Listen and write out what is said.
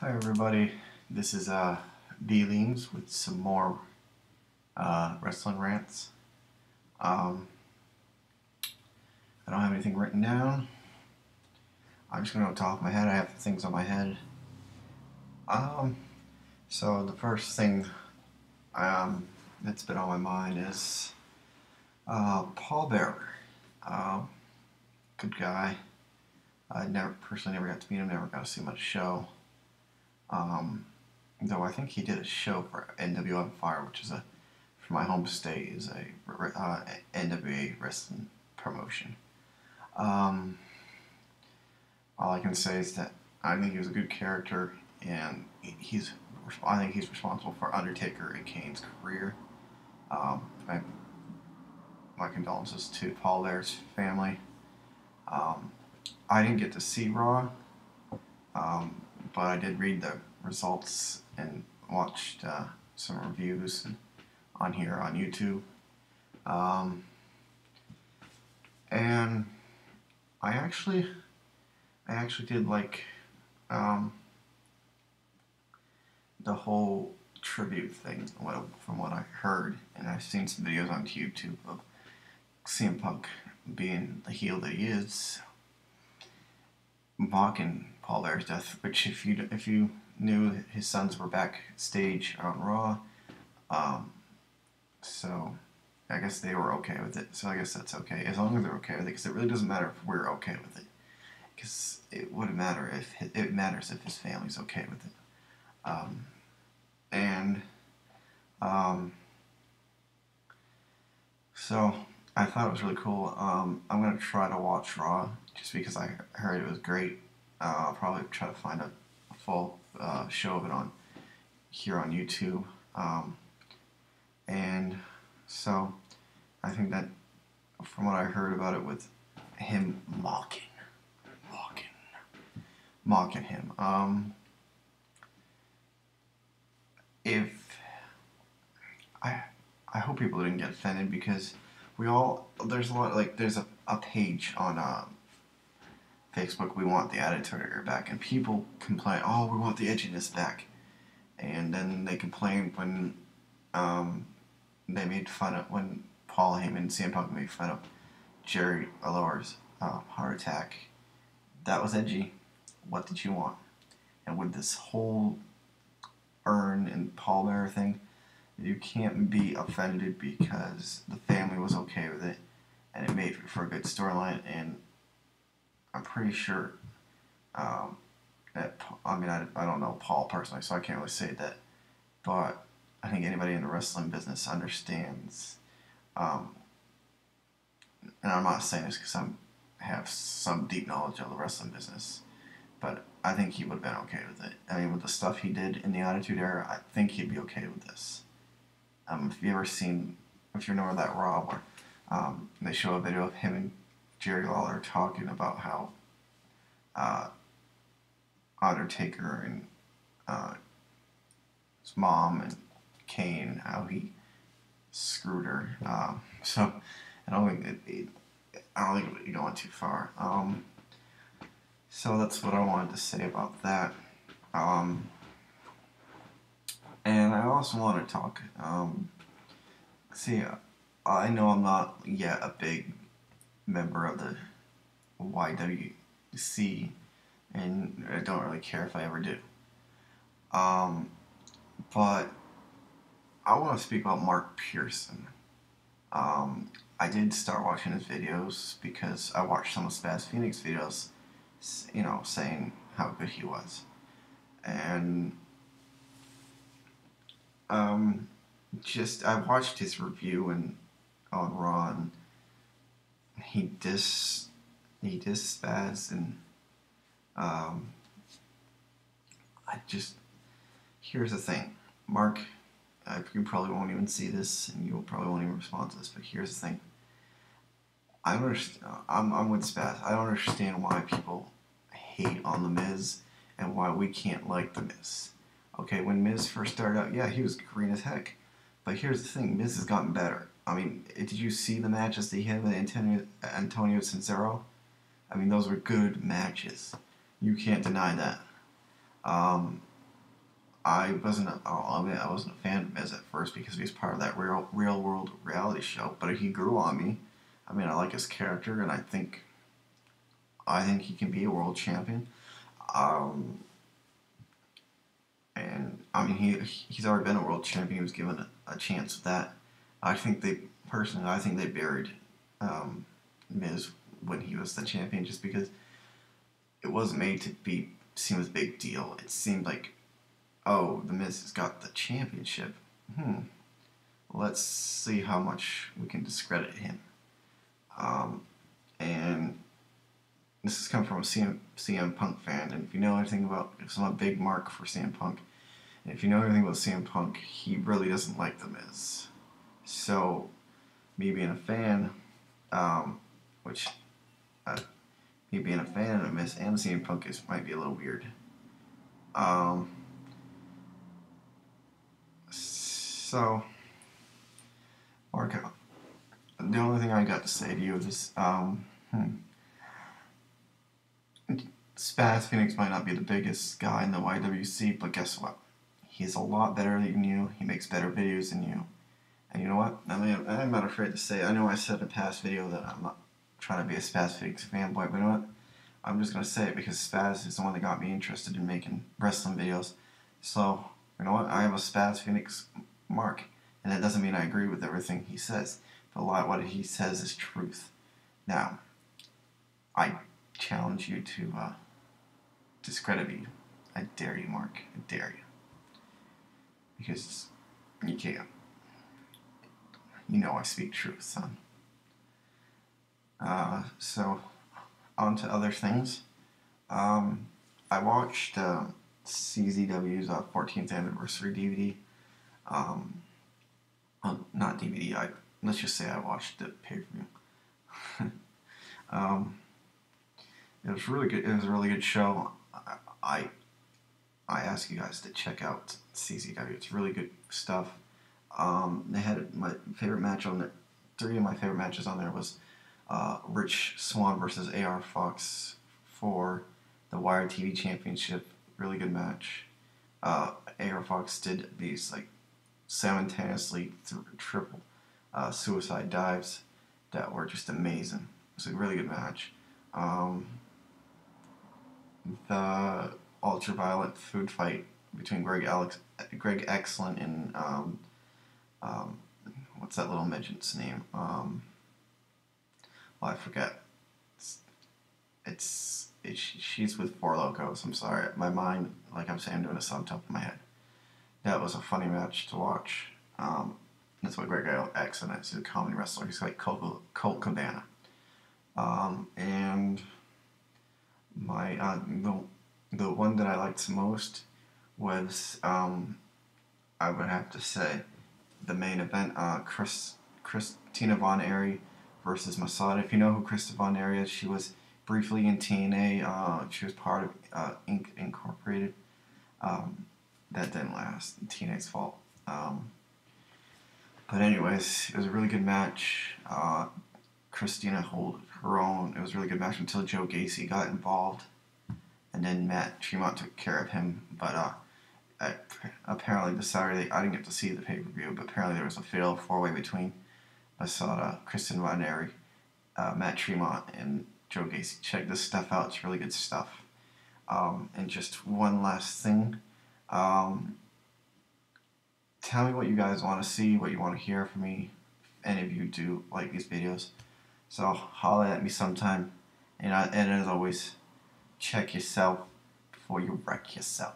Hi everybody, this is leems with some more wrestling rants. I don't have anything written down. I'm just going to go top of my head. I have things on my head. Um, so the first thing that's been on my mind is Paul Bearer. Good guy. I personally never got to meet him. Never got to see him at a show. Though I think he did a show for NWO Fire, which is for my home state, is a NWA wrestling promotion. All I can say is that I think he was a good character, and I think he's responsible for Undertaker and Kane's career. My condolences to Paul Bearer's family. I didn't get to see Raw, but I did read the results and watched some reviews on here on YouTube. And I actually did like the whole tribute thing from what I heard, and I've seen some videos on YouTube of CM Punk being the heel that he is, mocking Paul Bearer's death. Which, if you knew, his sons were backstage on Raw, so I guess they were okay with it. So I guess that's okay as long as they're okay with it, because it really doesn't matter if we're okay with it, because it wouldn't matter if it matters if his family's okay with it. So I thought it was really cool. I'm gonna try to watch Raw just because I heard it was great. I'll probably try to find a full show of it on YouTube. And so I think that from what I heard about it, with him mocking him, if I hope people didn't get offended, because there's a page on Facebook, We Want the Attitude Back, and people complain, oh, we want the edginess back, and then they complain when they made fun of, when Paul Heyman and CM Punk made fun of Jerry Lawler's heart attack. That was edgy. What did you want? And with this whole urn and Paul Bearer thing, you can't be offended because the family was okay with it, and it made for a good storyline. And I'm pretty sure that, I don't know Paul personally, so I can't really say that, but I think anybody in the wrestling business understands. And I'm not saying this because I have some deep knowledge of the wrestling business, but I think he would have been okay with it. I mean, with the stuff he did in the Attitude Era, I think he'd be okay with this. If you know that Raw where they show a video of him and Jerry Lawler talking about how Undertaker and his mom and Kane, how he screwed her. So I don't think it would be going too far. So that's what I wanted to say about that. And I also want to talk. I know I'm not yet a big member of the YWC, and I don't really care if I ever do. But I want to speak about Mark Pearson. I did start watching his videos because I watched some of Spaz Phoenix videos, saying how good he was. And I watched his review on Raw, and he dissed Spaz, and here's the thing, Mark. You probably won't even see this, and you probably won't even respond to this, but here's the thing. I'm with Spaz. I don't understand why people hate on The Miz and why we can't like The Miz. Okay, when Miz first started out, yeah, he was green as heck. But here's the thing, Miz has gotten better. I mean, did you see the matches that he had with Antonio Cesaro? I mean, those were good matches. You can't deny that. I'll admit, I wasn't a fan of Miz at first because he was part of that real world reality show. But he grew on me. I mean, I like his character, and I think he can be a world champion. Um, and I mean, he's already been a world champion. He was given a chance at that. I think they buried Miz when he was the champion, just because it wasn't made to be seem as a big deal. It seemed like, oh, the Miz has got the championship. Let's see how much we can discredit him. And this has come from a CM Punk fan, and if you know anything about, because I'm a big mark for CM Punk, and if you know anything about CM Punk, he really doesn't like The Miz. So, me being a fan, which, me being a fan of Miz and CM Punk might be a little weird. So, Mark, the only thing I got to say to you is, Spaz Phoenix might not be the biggest guy in the YWC, but guess what? He's a lot better than you. He makes better videos than you. And you know what? I mean, I'm not afraid to say it. I know I said in a past video that I'm not trying to be a Spaz Phoenix fanboy, but you know what? I'm just going to say it because Spaz is the one that got me interested in making wrestling videos. So, you know what? I have a Spaz Phoenix mark. And that doesn't mean I agree with everything he says. But a lot of what he says is truth. Now, I challenge you to discredit me. I dare you, Mark. I dare you. Because you can't. You know I speak truth, son. So, on to other things. I watched CZW's 14th anniversary DVD. Well, not DVD. Let's just say I watched the pay-per-view. It was really good. It was a really good show. I ask you guys to check out CZW. It's really good stuff. They had my favorite match on it. 3 of my favorite matches on there was Rich Swann versus AR Fox for the Wired TV Championship. Really good match. AR Fox did these like simultaneously triple suicide dives that were just amazing. It was a really good match. The ultraviolet food fight between Greg Excellent and what's that little midget's name? Well, I forget. She's with Four Locos. I'm sorry, my mind, like I'm saying, I'm doing a sub top of my head. That was a funny match to watch. That's what Greg Excellent is. He's a comedy wrestler. He's like Colt Cabana. And my the one that I liked most was I would have to say the main event, Christina Von Airy versus Masada. If you know who Christina Von Airy is, she was briefly in TNA. She was part of Inc. Incorporated. That didn't last. TNA's fault. But anyways, it was a really good match. Christina held her own. It was a really good match until Joe Gacy got involved, and then Matt Tremont took care of him. But apparently the Saturday, I didn't get to see the pay-per-view, but apparently there was a fatal 4-way between Masada, Kristen Von Airy, Matt Tremont, and Joe Gacy. Check this stuff out. It's really good stuff. And just one last thing. Tell me what you guys want to see, what you want to hear from me, if any of you do like these videos. So holler at me sometime. And as always, check yourself before you wreck yourself.